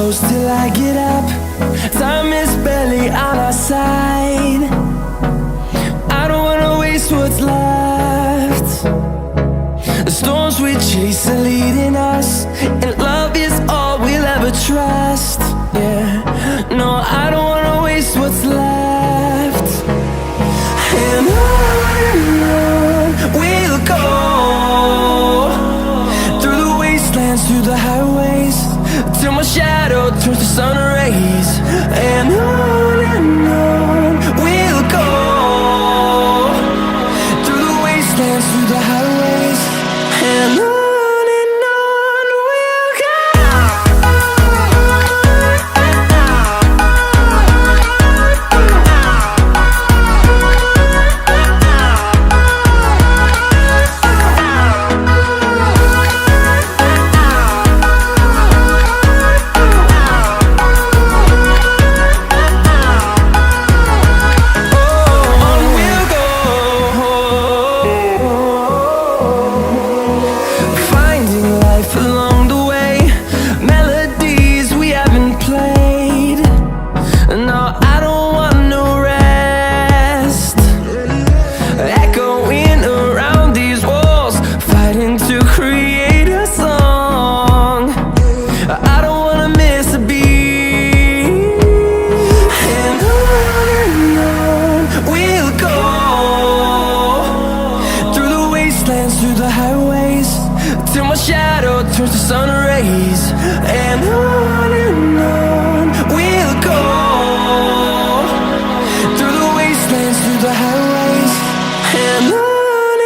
close till I get up. Time is barely on our side. I don't wanna waste what's left. The storms we chase are leading us, and love is all we'll ever trust. Yeah, no, I don't wanna waste what's left. And on we'll go, through the wastelands, through the highways, till my shadow turns to sun rays. And on we'll go, through the wastelands, through the highways, and on we'll go. Through the highways, till my shadow turns to sun rays. And on we'll go, through the wastelands, through the highways, and on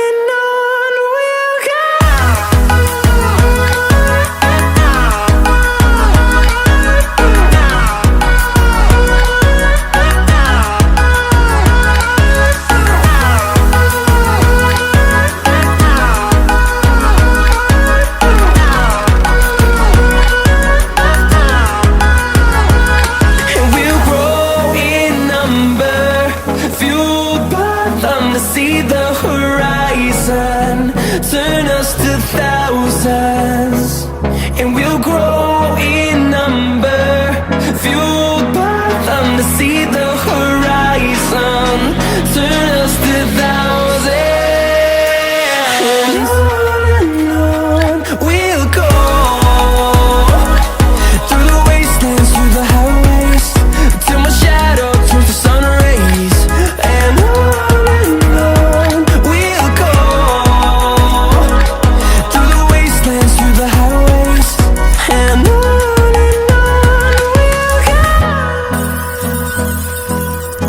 we'll go. See the horizon turn us to thousands, and we'll grow in number, fuel